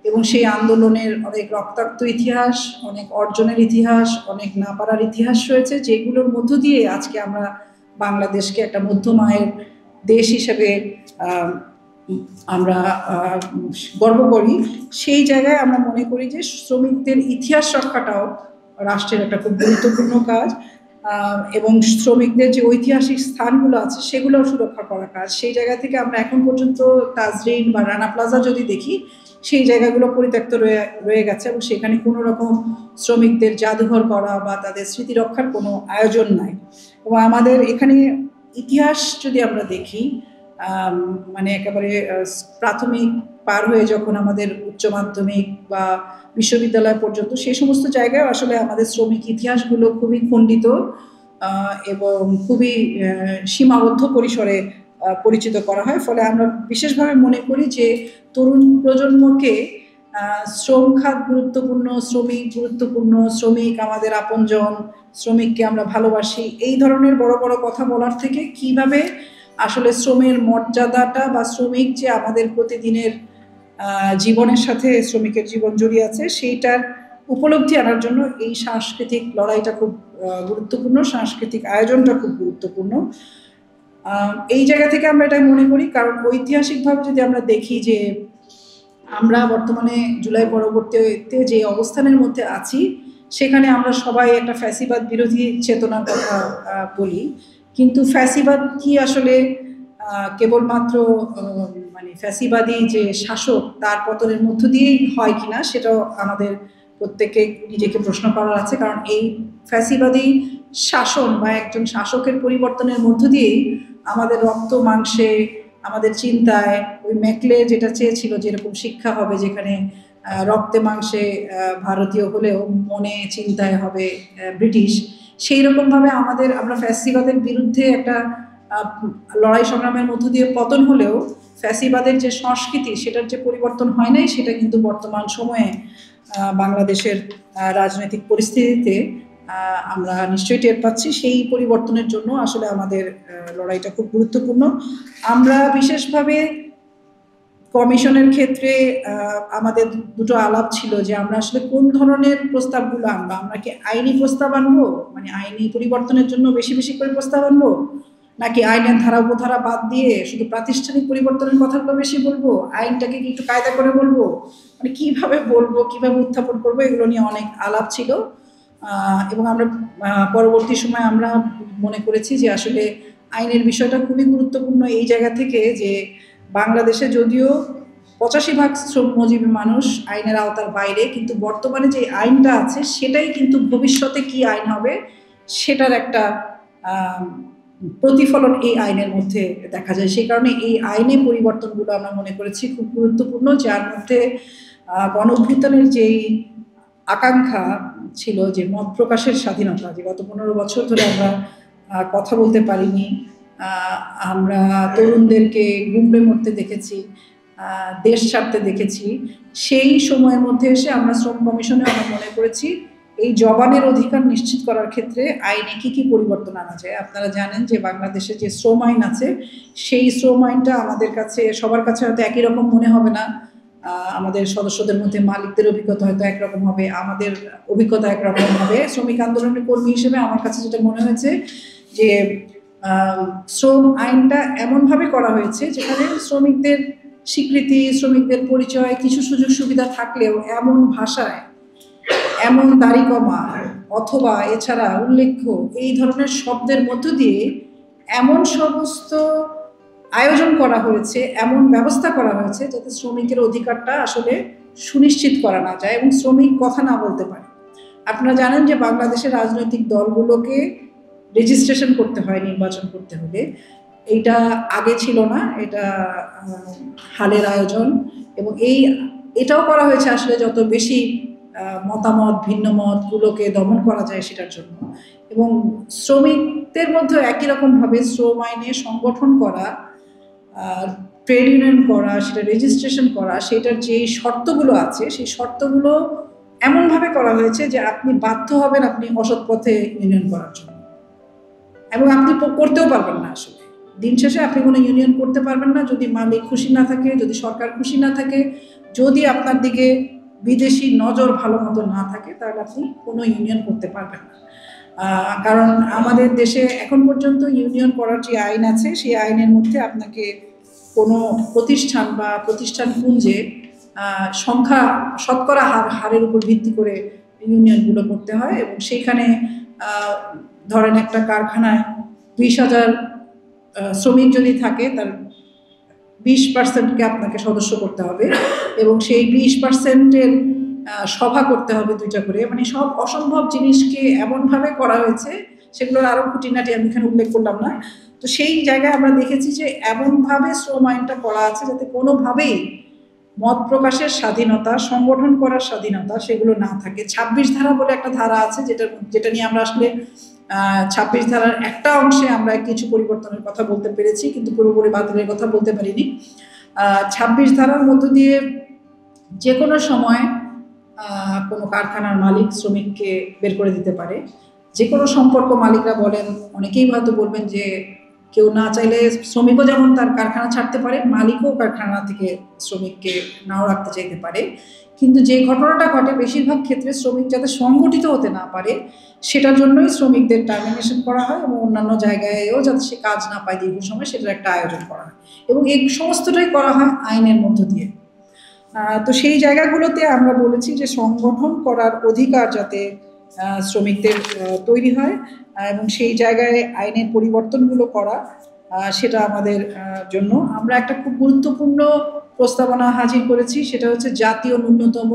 এবং সেই আন্দোলনের অনেক রক্তাক্ত ইতিহাস, অনেক অর্জনের ইতিহাস, অনেক না পারার ইতিহাস রয়েছে, যেগুলোর মধ্য দিয়ে আজকে আমরা বাংলাদেশকে একটা মধ্যম আয়ের দেশ হিসেবে আমরা গর্ব করি। সেই জায়গায় আমরা মনে করি যে শ্রমিকদের ইতিহাস রক্ষাটাও রাষ্ট্রের একটা খুব গুরুত্বপূর্ণ কাজ, এবং শ্রমিকদের যে ঐতিহাসিক স্থানগুলো আছে সেগুলোও সুরক্ষা করার কাজ। সেই জায়গা থেকে আমরা এখন পর্যন্ত তাজরিন বা রানা প্লাজা যদি দেখি, সেই জায়গাগুলো পরিত্যক্ত রয়ে গেছে এবং সেখানে কোনো রকম শ্রমিকদের জাদুঘর করা বা তাদের স্মৃতি রক্ষার কোনো আয়োজন নাই। এবং আমাদের এখানে ইতিহাস যদি আমরা দেখি, মানে একেবারে প্রাথমিক পার হয়ে যখন আমাদের উচ্চ মাধ্যমিক বা বিশ্ববিদ্যালয় পর্যন্ত, সেই সমস্ত জায়গায় আসলে আমাদের শ্রমিক ইতিহাসগুলো খুবই খণ্ডিত এবং খুবই সীমাবদ্ধ পরিসরে পরিচিত করা হয়। ফলে আমরা বিশেষভাবে মনে করি যে তরুণ প্রজন্মকে শ্রম খাত গুরুত্বপূর্ণ, শ্রমিক গুরুত্বপূর্ণ, শ্রমিক আমাদের আপনজন, শ্রমিককে আমরা ভালোবাসি, এই ধরনের বড় বড় কথা বলার থেকে কিভাবে আসলে শ্রমের মর্যাদাটা বা শ্রমিক যে আমাদের প্রতিদিনের জীবনের সাথে শ্রমিকের জীবন জড়িয়ে আছে সেইটার উপলব্ধি আনার জন্য এই সাংস্কৃতিক লড়াইটা খুব গুরুত্বপূর্ণ, সাংস্কৃতিক আয়োজনটা খুব গুরুত্বপূর্ণ। এই জায়গা থেকে আমরা এটা মনে করি, কারণ ঐতিহাসিকভাবে যদি আমরা দেখি যে আমরা বর্তমানে জুলাই পরবর্তীতে যে অবস্থানের মধ্যে আছি, সেখানে আমরা সবাই একটা ফ্যাসিবাদ বিরোধী চেতনার কথা বলি, কিন্তু ফ্যাসিবাদ কি আসলে কেবলমাত্র মানে ফ্যাসিবাদী যে শাসক তার পতনের মধ্য দিয়েই হয় কিনা, সেটাও আমাদের প্রত্যেকে নিজেকে প্রশ্ন করার আছে। কারণ এই ফ্যাসিবাদী শাসন বা একজন শাসকের পরিবর্তনের মধ্য দিয়েই আমাদের রক্ত মাংসে, আমাদের চিন্তায়, ওই ম্যাকলে যেটা চেয়েছিল যেরকম শিক্ষা হবে যেখানে রক্তে মাংসে ভারতীয় হলেও মনে চিন্তায় হবে ব্রিটিশ, সেই রকমভাবে আমরা ফ্যাসিবাদের বিরুদ্ধে একটা লড়াই সংগ্রামের মধ্য দিয়ে পতন হলেও ফ্যাসিবাদের যে সংস্কৃতি সেটার যে পরিবর্তন হয় নাই, সেটা কিন্তু বর্তমান সময়ে বাংলাদেশের রাজনৈতিক পরিস্থিতিতে আমরা নিশ্চয়ই টের পাচ্ছি। সেই পরিবর্তনের জন্য আসলে আমাদের লড়াইটা খুব গুরুত্বপূর্ণ। আমরা বিশেষভাবে কমিশনের ক্ষেত্রে আমাদের দুটো আলাপ ছিল যে আমরা আসলে কোন ধরনের প্রস্তাবগুলো আনবো। আমরা কি আইনি প্রস্তাব আনবো, মানে আইনি পরিবর্তনের জন্য বেশি বেশি করে প্রস্তাব আনবো, নাকি আইনের ধারা উপধারা বাদ দিয়ে শুধু প্রাতিষ্ঠানিক পরিবর্তনের কথাগুলো বেশি বলবো, আইনটাকে কি একটু কায়দা করে বলবো, মানে কিভাবে বলবো, কিভাবে উত্থাপন করবো, এগুলো নিয়ে অনেক আলাপ ছিল। এবং আমরা পরবর্তী সময় আমরা মনে করেছি যে আসলে আইনের বিষয়টা খুবই গুরুত্বপূর্ণ এই জায়গা থেকে যে বাংলাদেশে যদিও 85% শ্রমজীবী মানুষ আইনের আওতার বাইরে, কিন্তু বর্তমানে যে আইনটা আছে সেটাই কিন্তু ভবিষ্যতে কি আইন হবে সেটার একটা প্রতিফলন এই আইনের মধ্যে দেখা যায়। সেই কারণে এই আইনে পরিবর্তনগুলো আমরা মনে করেছি খুব গুরুত্বপূর্ণ, যার মধ্যে গণঅভ্যুত্থানের যেই আকাঙ্ক্ষা ছিল যে মত প্রকাশের স্বাধীনতা, যে গত 15 বছর ধরে আমরা কথা বলতে পারিনি, আমরা তরুণদেরকে গুমড়ে মরতে দেখেছি, দেশ ছাড়তে দেখেছি, সেই সময়ের মধ্যে এসে আমরা শ্রম কমিশনে আমরা মনে করেছি এই জবানের অধিকার নিশ্চিত করার ক্ষেত্রে আইনে কি কি পরিবর্তন আনা যায়। আপনারা জানেন যে বাংলাদেশে যে শ্রম আইন আছে সেই শ্রম আইনটা আমাদের কাছে সবার কাছে হয়তো একই রকম মনে হবে না। আমাদের সদস্যদের মধ্যে মালিকদের অভিজ্ঞতা হয়তো একরকম হবে, আমাদের অভিজ্ঞতা একরকম হবে। শ্রমিক আন্দোলনের কর্মী হিসেবে আমার কাছে যেটা মনে হয়েছে যে শ্রম আইনটা এমনভাবে করা হয়েছে যেখানে শ্রমিকদের স্বীকৃতি, শ্রমিকদের পরিচয়, কিছু সুযোগ সুবিধা থাকলেও এমন ভাষায়, এমন দাড়িকমা অথবা এছাড়া উল্লেখ্য এই ধরনের শব্দের মধ্য দিয়ে এমন সমস্ত আয়োজন করা হয়েছে, এমন ব্যবস্থা করা হয়েছে যাতে শ্রমিকের অধিকারটা আসলে সুনিশ্চিত করা না যায় এবং শ্রমিক কথা না বলতে পারে। আপনারা জানেন যে বাংলাদেশের রাজনৈতিক দলগুলোকে রেজিস্ট্রেশন করতে হয় নির্বাচন করতে হলে, এইটা আগে ছিল না, এটা হালের আয়োজন। এবং এটাও করা হয়েছে আসলে যত বেশি মতামত, ভিন্ন মতগুলোকে দমন করা যায় সেটার জন্য। এবং শ্রমিকদের মধ্যে একই রকমভাবে শ্রম আইনে সংগঠন করা, ট্রেড ইউনিয়ন করা, সেটা রেজিস্ট্রেশন করা, সেটার যে শর্তগুলো আছে সেই শর্তগুলো এমনভাবে করা হয়েছে যে আপনি বাধ্য হবেন আপনি অসৎ পথে ইউনিয়ন করার জন্য, এবং আপনি করতেও পারবেন না। আসলে দিন শেষে আপনি কোনো ইউনিয়ন করতে পারবেন না যদি মালিক খুশি না থাকে, যদি সরকার খুশি না থাকে, যদি আপনার দিকে বিদেশি নজর ভালো মতো না থাকে তাহলে আপনি কোনো ইউনিয়ন করতে পারবেন না। কারণ আমাদের দেশে এখন পর্যন্ত ইউনিয়ন করার যে আইন আছে সেই আইনের মধ্যে আপনাকে কোনো প্রতিষ্ঠান বা প্রতিষ্ঠান পুঞ্জে সংখ্যা শতকরা হারের উপর ভিত্তি করে ইউনিয়নগুলো করতে হয়, এবং সেইখানে ধরেন একটা কারখানায় 20,000 শ্রমিক যদি থাকে তার 20%কে আপনাকে সদস্য করতে হবে, এবং সেই 20%-এর সভা করতে হবে 2টা করে। মানে সব অসম্ভব জিনিসকে এমনভাবে করা হয়েছে, সেগুলোর আরও খুঁটিনাটি আমি এখানে উল্লেখ করলাম না। তো সেই জায়গায় আমরা দেখেছি যে এমনভাবে শ্রম আইনটা করা আছে যাতে কোনোভাবেই মত প্রকাশের স্বাধীনতা, সংগঠন করার স্বাধীনতা সেগুলো না থাকে। 26 ধারা বলে একটা ধারা আছে যেটা নিয়ে আমরা আসলে 26 ধারার একটা অংশে আমরা কিছু পরিবর্তনের কথা বলতে পেরেছি, কিন্তু পুরোপুরি বাতিলের কথা বলতে পারিনি। 26 ধারার মধ্য দিয়ে যে কোনো সময় কোনো কারখানার মালিক শ্রমিককে বের করে দিতে পারে। যে কোনো সম্পর্ক মালিকরা বলেন, অনেকেই হয়তো বলবেন যে কেউ না চাইলে শ্রমিকও যেমন তার কারখানা ছাড়তে পারে, মালিকও কারখানা থেকে শ্রমিককে নাও রাখতে চাইতে পারে। কিন্তু যে ঘটনাটা ঘটে বেশিরভাগ ক্ষেত্রে শ্রমিক যাতে সংগঠিত হতে না পারে সেটার জন্যই শ্রমিকদের টার্মিনেশন করা হয়, এবং অন্যান্য জায়গায়ও যাতে সে কাজ না পায় দীর্ঘ সময় সেটার একটা আয়োজন করা হয়, এবং এই সমস্তটাই করা হয় আইনের মধ্য দিয়ে। তো সেই জায়গাগুলোতে আমরা বলেছি যে সংগঠন করার অধিকার যাতে শ্রমিকদের তৈরি হয়, এবং সেই জায়গায় আইনের পরিবর্তনগুলো করা সেটা আমাদের জন্য। আমরা একটা খুব গুরুত্বপূর্ণ প্রস্তাবনা হাজির করেছি, সেটা হচ্ছে জাতীয় ন্যূনতম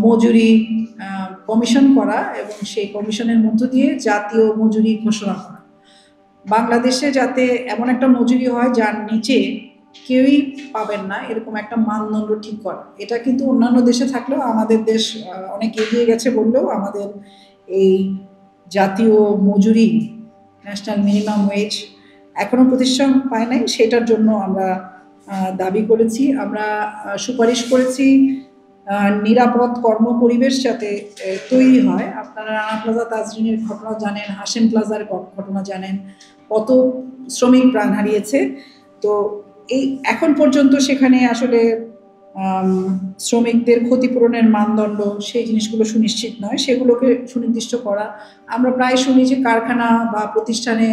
মজুরি কমিশন করা, এবং সেই কমিশনের মধ্য দিয়ে জাতীয় মজুরি ঘোষণা করা। বাংলাদেশে যাতে এমন একটা মজুরি হয় যার নিচে কেউই পাবেন না, এরকম একটা মানদণ্ড ঠিক করা। এটা কিন্তু অন্যান্য দেশে থাকলেও আমাদের দেশ অনেক এগিয়ে গেছে বললেও আমাদের এই জাতীয় মজুরি, ন্যাশনাল মিনিমাম ওয়েজ এখনো প্রতিষ্ঠান পায় নাই। সেটার জন্য আমরা দাবি করেছি, আমরা সুপারিশ করেছি নিরাপদ কর্ম পরিবেশ যাতে তৈরি হয়। আপনারা রানা প্লাজা তাজরিনের ঘটনা জানেন, হাসেম প্লাজার ঘটনা জানেন, কত শ্রমিক প্রাণ হারিয়েছে। তো এই এখন পর্যন্ত সেখানে আসলে শ্রমিকদের ক্ষতিপূরণের মানদণ্ড সেই জিনিসগুলো সুনিশ্চিত নয়, সেগুলোকে সুনির্দিষ্ট করা। আমরা প্রায় শুনি যে কারখানা বা প্রতিষ্ঠানে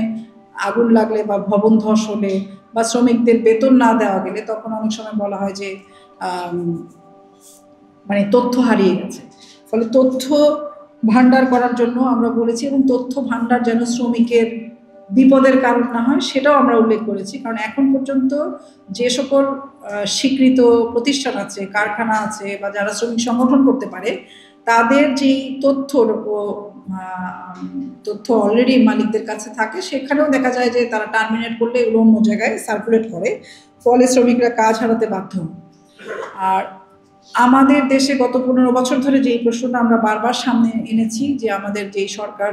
আগুন লাগলে বা ভবন ধস হলে বা শ্রমিকদের বেতন না দেওয়া গেলে তখন অনেক সময় বলা হয় যে মানে তথ্য হারিয়ে গেছে। ফলে তথ্য ভান্ডার করার জন্য আমরা বলেছি, এবং তথ্য ভান্ডার যেন শ্রমিকের বিপদের কারণ না হয় সেটাও আমরা উল্লেখ করেছি। কারণ এখন পর্যন্ত যে সকল স্বীকৃত প্রতিষ্ঠান আছে, কারখানা আছে, বা যারা শ্রমিক সংগঠন করতে পারে তাদের যেই তথ্য অলরেডি মালিকদের কাছে থাকে, সেখানেও দেখা যায় যে তারা টার্মিনেট করলে এগুলো অন্য জায়গায় সার্কুলেট করে, ফলে শ্রমিকরা কাজ হারাতে বাধ্য। আর আমাদের দেশে গত 15 বছর ধরে যেই প্রশ্নটা আমরা বারবার সামনে এনেছি যে আমাদের যেই সরকার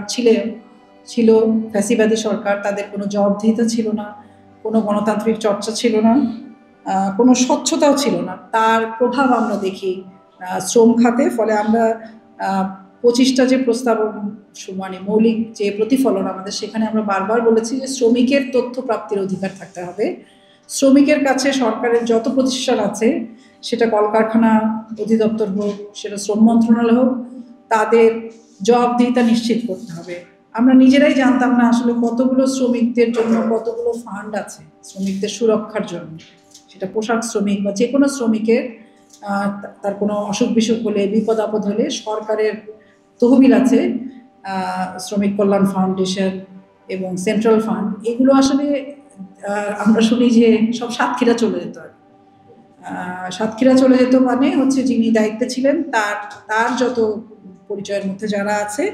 ছিল ফ্যাসিবাদী সরকার, তাদের কোনো জবাবদিহিতা ছিল না, কোনো গণতান্ত্রিক চর্চা ছিল না, কোনো স্বচ্ছতাও ছিল না। তার প্রভাব আমরা দেখি শ্রম খাতে। ফলে আমরা 25টা যে প্রস্তাবন মানে মৌলিক যে প্রতিফলন আমাদের, সেখানে আমরা বারবার বলেছি যে শ্রমিকের তথ্য প্রাপ্তির অধিকার থাকতে হবে। শ্রমিকের কাছে সরকারের যত প্রতিষ্ঠান আছে, সেটা কলকারখানা অধিদপ্তর হোক, সেটা শ্রম মন্ত্রণালয় হোক, তাদের জবাবদিহিতা নিশ্চিত করতে হবে। আমরা নিজেরাই জানতাম না আসলে কতগুলো শ্রমিকদের জন্য কতগুলো ফান্ড আছে শ্রমিকদের সুরক্ষার জন্য। সেটা পোশাক শ্রমিক বা যে কোনো শ্রমিকের তার কোনো অসুখ বিসুখ হলে, বিপদ আপদ হলে সরকারের তহবিল আছে, শ্রমিক কল্যাণ ফাউন্ডেশন এবং সেন্ট্রাল ফান্ড। এগুলো আসলে আমরা শুনি যে সব সাতক্ষীরা চলে যেত। সাতক্ষীরা চলে যেত মানে হচ্ছে যিনি দায়িত্বে ছিলেন তার যত পরিচয়ের মধ্যে যারা আছে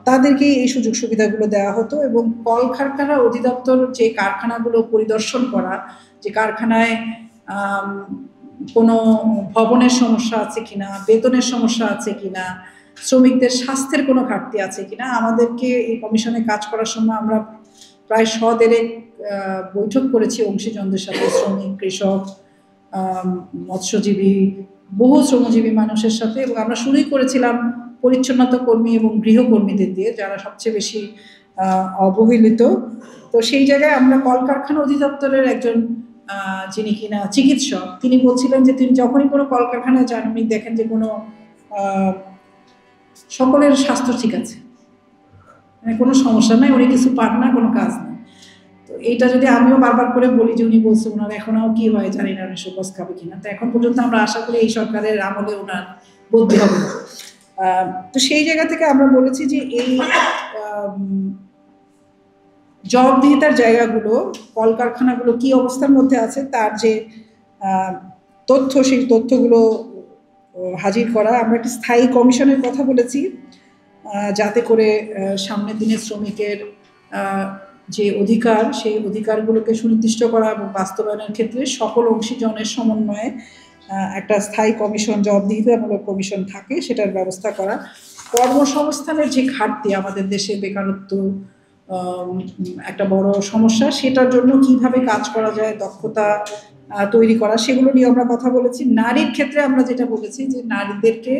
তাদেরকে এই সুযোগ সুবিধাগুলো দেওয়া হতো। এবং কলকারখানা অধিদপ্তর যে কারখানাগুলো পরিদর্শন করা, যে কারখানায় কোনো ভবনের সমস্যা আছে কিনা, বেতনের সমস্যা আছে কিনা, শ্রমিকদের স্বাস্থ্যের কোনো ঘাটতি আছে কিনা, আমাদেরকে এই কমিশনে কাজ করার সময় আমরা প্রায় 100 বৈঠক করেছি অংশীজনদের সাথে, শ্রমিক, কৃষক, মৎস্যজীবী, বহু শ্রমজীবী মানুষের সাথে। এবং আমরা শুরুই করেছিলাম পরিচ্ছন্নতা কর্মী এবং গৃহকর্মীদের দিয়ে, যারা সবচেয়ে বেশি অবহেলিত। তো সেই জায়গায় আমরা কলকারখানা অধিদপ্তরের একজন যিনি কিনা চিকিৎসক, তিনি বলছিলেন যে তিনি যখনই কোনো কলকারখানায় যান উনি দেখেন যে কোনো সকলের স্বাস্থ্য ঠিক আছে, মানে কোনো সমস্যা নাই, উনি কিছু পান না, কোনো কাজ নেই। তো এইটা যদি আমিও বারবার করে বলি যে উনি বলছে ওনার এখনও কি হয় জানি না, উনি সুপাস খাবে কিনা। তো এখন পর্যন্ত আমরা আশা করি এই সরকারের আমলে ওনার বদলি হবে। তো সেই জায়গা থেকে আমরা বলেছি যে এই জবাবদিহিতার জায়গাগুলো, কলকারখানাগুলো কি অবস্থার মধ্যে আছে তার যে তথ্য, সেই তথ্যগুলো হাজির করা। আমরা একটি স্থায়ী কমিশনের কথা বলেছি, যাতে করে সামনের দিনে শ্রমিকের যে অধিকার, সেই অধিকারগুলোকে সুনির্দিষ্ট করা এবং বাস্তবায়নের ক্ষেত্রে সকল অংশীজনের সমন্বয়ে একটা স্থায়ী কমিশন, জবাবদিহিতামূলক কমিশন থাকে, সেটার ব্যবস্থা করা। কর্মসংস্থানের যে ঘাটতি আমাদের দেশে, বেকারত্ব একটা বড় সমস্যা, সেটার জন্য কিভাবে কাজ করা যায়, দক্ষতা তৈরি করা, সেগুলো নিয়ে আমরা কথা বলেছি। নারীর ক্ষেত্রে আমরা যেটা বলেছি যে নারীদেরকে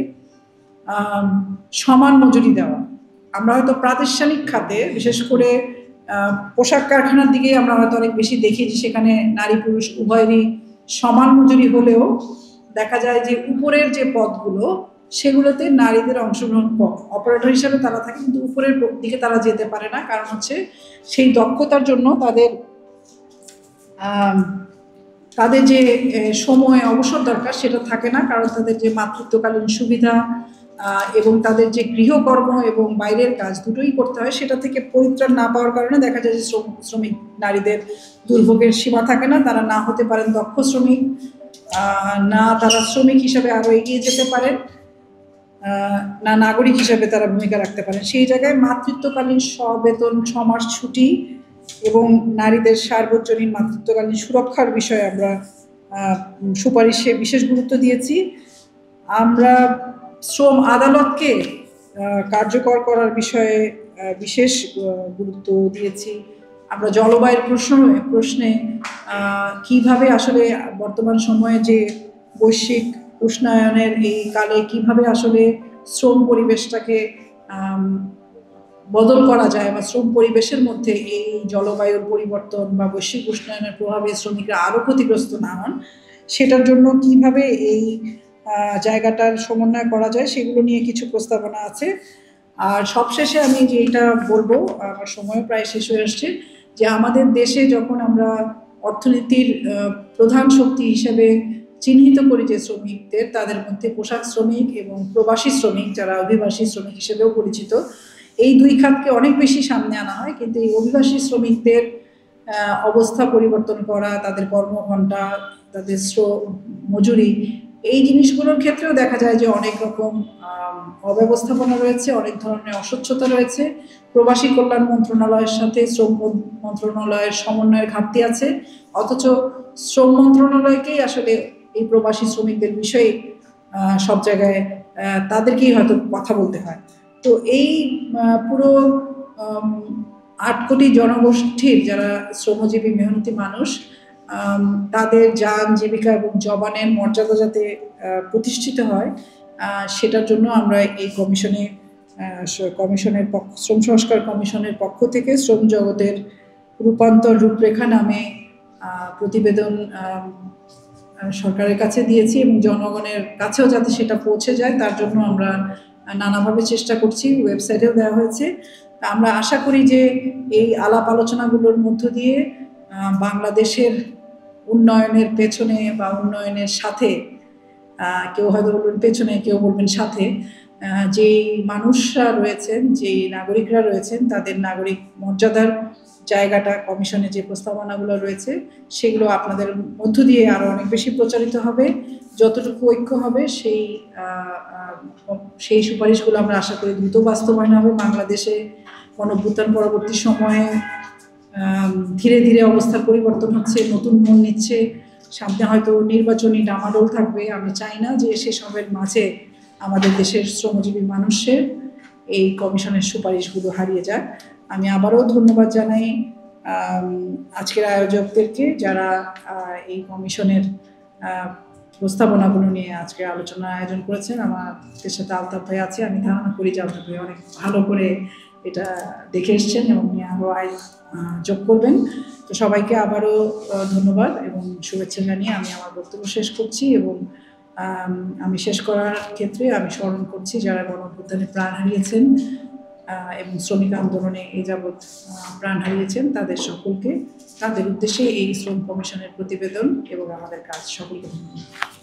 সমান মজুরি দেওয়া। আমরা হয়তো প্রাতিষ্ঠানিক খাতে, বিশেষ করে পোশাক কারখানার দিকে আমরা হয়তো অনেক বেশি দেখি যে সেখানে নারী পুরুষ উভয়েরই সমান মজুরি হলেও দেখা যায় যে উপরের যে পদগুলো সেগুলোতে নারীদের অংশগ্রহণ কম। অপারেটর হিসাবে তারা থাকে, কিন্তু উপরের দিকে তারা যেতে পারে না, কারণ হচ্ছে সেই দক্ষতার জন্য তাদের যে সময় অবসর দরকার সেটা থাকে না, কারণ তাদের যে মাতৃত্বকালীন সুবিধা এবং তাদের যে গৃহকর্ম এবং বাইরের কাজ দুটোই করতে হয়, সেটা থেকে পরিত্রাণ না পাওয়ার কারণে দেখা যায় যে শ্রমিক নারীদের দুর্ভোগের সীমা থাকে না, তারা না হতে পারেন দক্ষ শ্রমিক, না তারা শ্রমিক হিসাবে আরও এগিয়ে যেতে পারেন, না নাগরিক হিসাবে তারা ভূমিকা রাখতে পারেন। সেই জায়গায় মাতৃত্বকালীন সবেতন 6 মাস ছুটি এবং নারীদের সার্বজনীন মাতৃত্বকালীন সুরক্ষার বিষয়ে আমরা সুপারিশে বিশেষ গুরুত্ব দিয়েছি। আমরা শ্রম আদালতকে কার্যকর করার বিষয়ে বিশেষ গুরুত্ব দিয়েছি। আমরা জলবায়ুর প্রশ্নে কিভাবে আসলে বর্তমান সময়ে যে বৈশ্বিক উষ্ণায়নের এই কালে কিভাবে আসলে শ্রম পরিবেশটাকে বদল করা যায়, বা শ্রম পরিবেশের মধ্যে এই জলবায়ুর পরিবর্তন বা বৈশ্বিক উষ্ণায়নের প্রভাবে শ্রমিকরা আরও ক্ষতিগ্রস্ত না হন, সেটার জন্য কিভাবে এই জায়গাটার সমন্বয় করা যায়, সেগুলো নিয়ে কিছু প্রস্তাবনা আছে। আর সবশেষে আমি যেটা বলবো, আমার সময় প্রায় শেষ হয়ে আসছে, যে আমাদের দেশে যখন আমরা অর্থনীতির প্রধান শক্তি হিসেবে চিহ্নিত করি যে শ্রমিকদের, তাদের মধ্যে পোশাক শ্রমিক এবং প্রবাসী শ্রমিক, যারা অভিবাসী শ্রমিক হিসেবেও পরিচিত, এই দুই খাতকে অনেক বেশি সামনে আনা হয়। কিন্তু এই অভিবাসী শ্রমিকদের অবস্থা পরিবর্তন করা, তাদের কর্মঘণ্টা, তাদের মজুরি, এই জিনিসগুলোর ক্ষেত্রেও দেখা যায় যে অনেক রকম অব্যবস্থাপনা রয়েছে, অনেক ধরনের অস্বচ্ছতা রয়েছে। প্রবাসী কল্যাণ মন্ত্রণালয়ের সাথে শ্রম মন্ত্রণালয়ের সমন্বয়ের ঘাটতি আছে, অথচ শ্রম মন্ত্রণালয়কেই আসলে এই প্রবাসী শ্রমিকদের বিষয়ে সব জায়গায় তাদেরকেই হয়তো কথা বলতে হয়। তো এই পুরো 8 কোটি জনগোষ্ঠীর যারা শ্রমজীবী মেহনতি মানুষ, তাদের যান জীবিকা এবং জবানের মর্যাদা যাতে প্রতিষ্ঠিত হয়, সেটার জন্য আমরা এই কমিশনের শ্রম সংস্কার কমিশনের পক্ষ থেকে শ্রম জগতের রূপান্তর রূপরেখা নামে প্রতিবেদন সরকারের কাছে দিয়েছি, এবং জনগণের কাছেও যাতে সেটা পৌঁছে যায় তার জন্য আমরা নানাভাবে চেষ্টা করছি, ওয়েবসাইটেও দেওয়া হয়েছে। আমরা আশা করি যে এই আলাপ আলোচনাগুলোর মধ্য দিয়ে বাংলাদেশের উন্নয়নের পেছনে বা উন্নয়নের সাথে, কেউ হয়তো বলবেন পেছনে, কেউ বলবেন সাথে, যেই মানুষরা রয়েছেন, যেই নাগরিকরা রয়েছেন, তাদের নাগরিক মর্যাদার জায়গাটা, কমিশনে যে প্রস্তাবনাগুলো রয়েছে সেগুলো আপনাদের মধ্য দিয়ে আরও অনেক বেশি প্রচারিত হবে। যতটুকু ঐক্য হবে সেই সুপারিশগুলো আমরা আশা করি দ্রুত বাস্তবায়ন হবে। বাংলাদেশে গণঅভ্যুত্থান পরবর্তী সময়ে ধীরে ধীরে অবস্থার পরিবর্তন হচ্ছে, নতুন মন নিচ্ছে, সামনে হয়তো নির্বাচনী ডামাডোল থাকবে। আমি চাই না যে সেসবের মাঝে আমাদের দেশের শ্রমজীবী মানুষের এই কমিশনের সুপারিশগুলো হারিয়ে যাক। আমি আবারও ধন্যবাদ জানাই আজকের আয়োজকদেরকে, যারা এই কমিশনের প্রস্তাবনাগুলো নিয়ে আজকে আলোচনা আয়োজন করেছেন। আমাদের সাথে আলতাফ ভাই আছে, আমি ধারণা করি যে আলতাফ ভাই অনেক ভালো করে এটা দেখে এসছেন এবং নিয়ে আরও যোগ করবেন। তো সবাইকে আবারও ধন্যবাদ এবং শুভেচ্ছা জানিয়ে আমি আমার বক্তব্য শেষ করছি। এবং আমি শেষ করার ক্ষেত্রে আমি স্মরণ করছি যারা গণঅভ্যুত্থানে প্রাণ হারিয়েছেন এবং শ্রমিক আন্দোলনে এই যাবৎ প্রাণ হারিয়েছেন তাদের সকলকে, তাদের উদ্দেশ্যে এই শ্রম কমিশনের প্রতিবেদন এবং আমাদের কাজ সকলকে ধন্যবাদ।